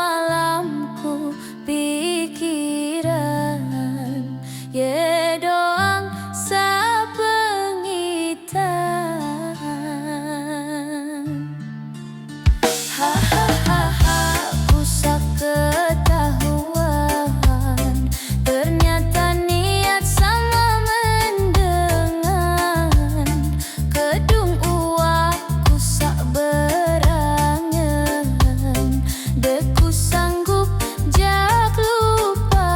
malamku pikiran ye doang sapengitan. Hahaha, ku sak ketahuan, ternyata niat sama mendengan. Kedung uak ku sak berangan, deku sanggup jak lupa.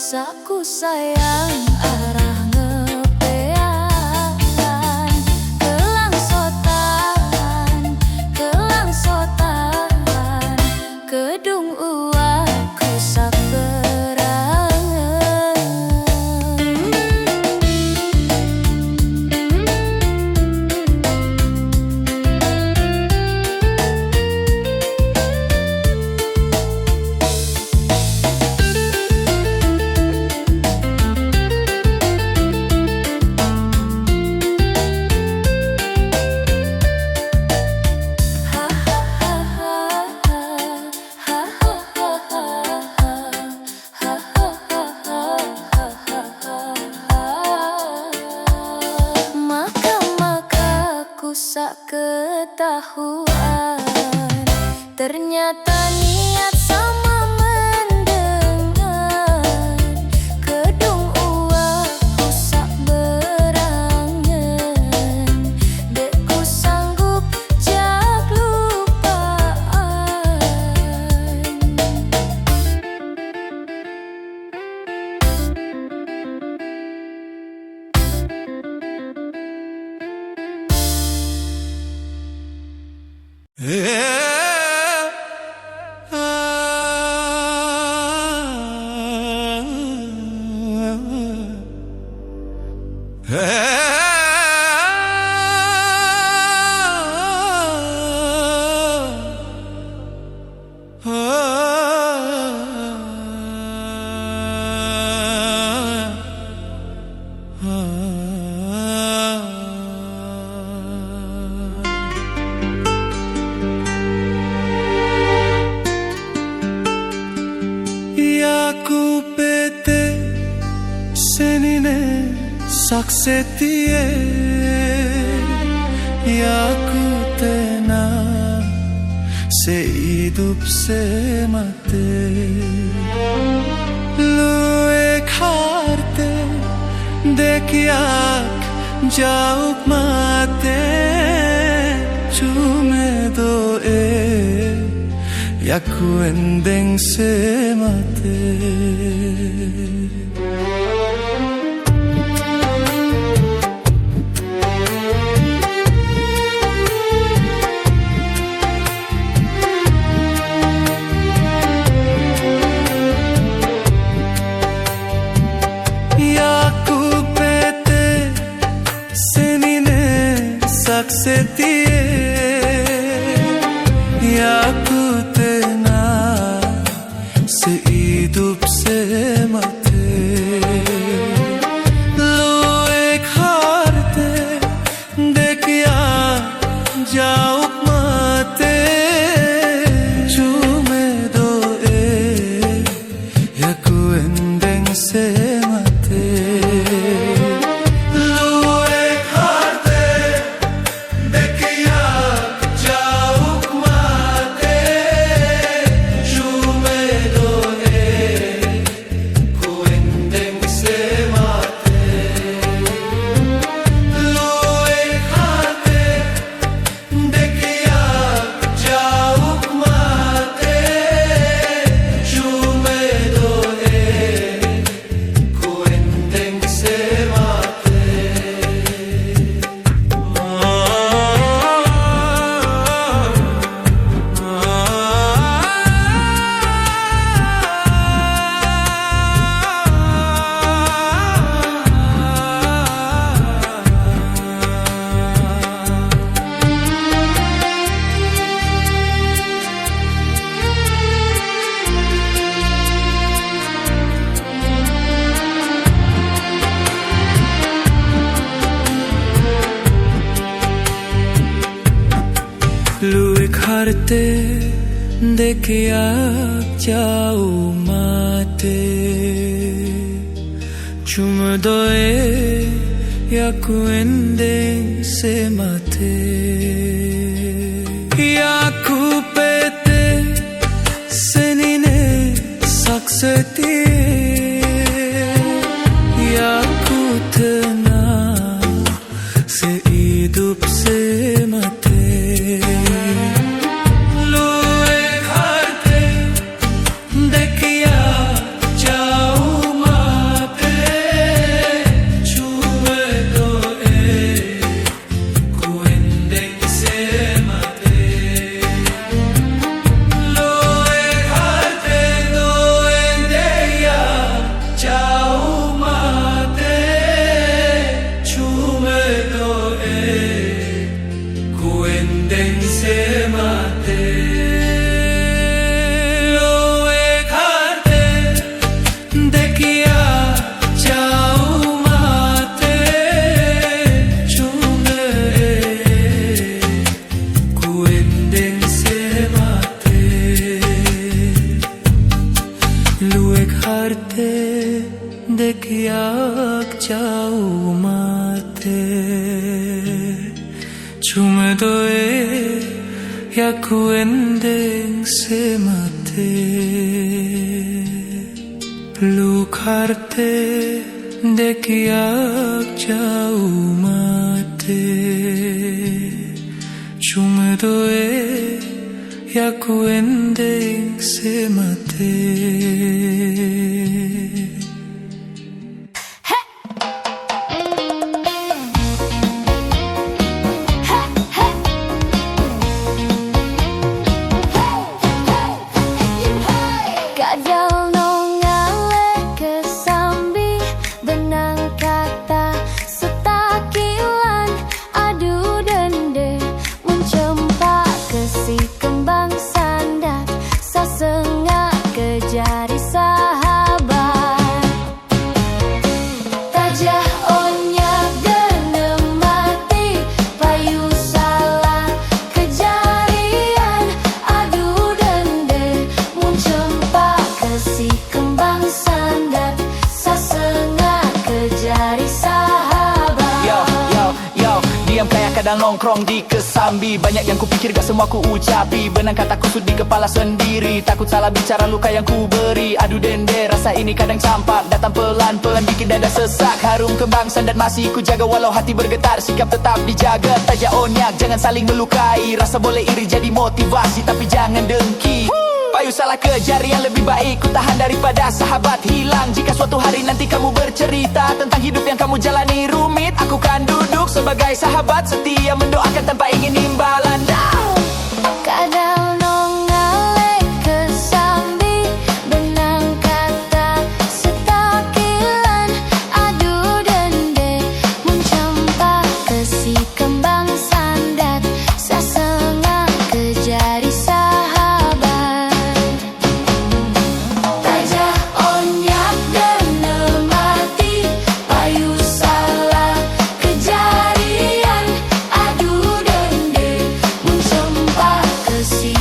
Saku sayang arah ngepean, kelangsotan, kedung uak ku sak berangan. Maka ku sak ketahuan, ternyata niat sama mendengar. Kedung uak ku sak berangan, dek ku sanggup jak lupaan. Yaku pete senine saksetie, yaku tenang sehidup semate. Luek harte dek yak jauh mate, cume doe yaku endeng semate. Yaku pete senine saksetie, yaku tenang sehidup semate. Luek harte dek yak jauh mate, cume doe yaku endeng semate. Luek harte dek yak jauh mate, cume doe हारते देखिया जाओ माते चुम दोए या कुएंदे से माते या kupete senine sakseti ya ku tenang sehidup semate luwe harte dekia jauh mate cuma doe ku endeng semate luwe harte doe ya jauh mate cuma doe ku endeng semate luwe harte dekia jauh mate cuma ku endeng semate luwek harte dekiak jauh mate cuma doe ya ku endeng semate luk harte dekiak jauh mate cuma doe ya ku endeng semate Kadal nongale kesambi benang kata setakilan adu dende mencempak kesi kembang sandat sasengak ke jari sahabat tajah onyak genem mati payu salah kejarian adu dende mencempak kesi kembang sandat sasengak ke jari sahabat. Yo, diam kayak kadang nongkrong di kesambi. Banyak yang kupikir gak semua ku ucapi. Benang kata kusut di kepala sendiri. Takut salah bicara luka yang ku beri. Adu dende rasa ini kadang campak. Datang pelan-pelan bikin dada sesak. Harum kembang sandat masih ku jaga. Walau hati bergetar sikap tetap dijaga. Tajak onyak jangan saling melukai. Rasa boleh iri jadi motivasi tapi jangan dengki. Payu salah kejarian lebih baik ku tahan daripada sahabat hilang. Jika suatu hari nanti kamu bercerita tentang hidup yang kamu jalani rumit, aku kan duduk sebagai sahabat setia mendoakan tanpa ingin imbalan. Kadal nongale kesambi benang kata setakilan adu dende mencempak kesi kembang sandat sasengak ke jari sahabat tajah onyak genem mati payu salah kejarian adu dende mencempak kesi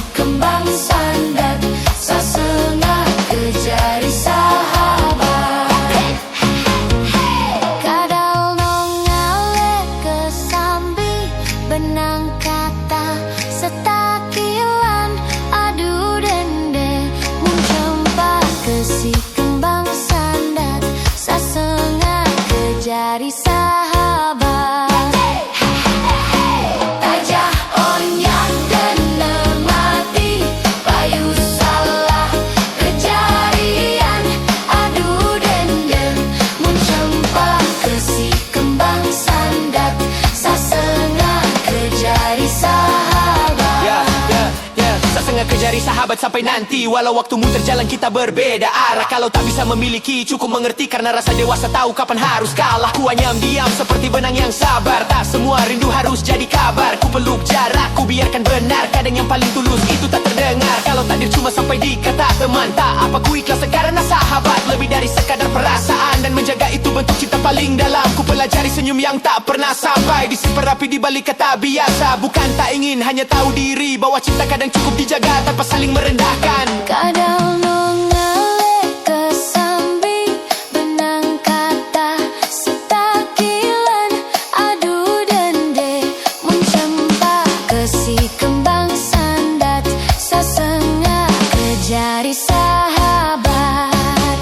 sahabat sampai nanti. Walau waktumu terjalan kita berbeda arah. Kalau tak bisa memiliki cukup mengerti, karena rasa dewasa tahu kapan harus kalah. Ku anyam diam seperti benang yang sabar. Tak semua rindu harus jadi kabar. Ku peluk jarak, ku biarkan benar. Kadang yang paling tulus itu tak terdengar. Kalau takdir cuma sampai di kata teman, tak apa ku ikhlas karena sahabat lebih dari sekadar perasaan. Dan menjaga itu bentuk cinta paling dalam. Ku pelajari senyum yang tak pernah sampai, disimpan rapi di balik kata biasa. Bukan tak ingin, hanya tahu diri bahwa cinta kadang cukup dijaga tanpa saling merendahkan. Kadang nongalek kesambi benang kata setakilan adu dende mencempa kesi kembang sandat sasengah kejari sahabat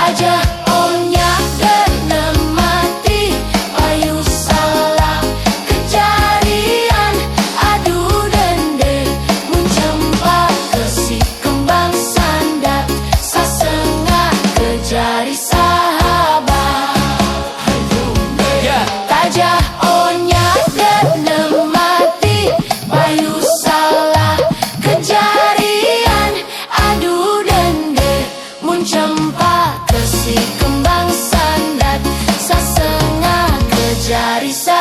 aja omnya genem mati ayu salah kejarian adu dende mencempa kesi kembang sandat sasengah kejari sahabat tajah onya genem mati ayu salah kejarian adu dende mencempa kesi kembang sandat sasengah kejari sahabat.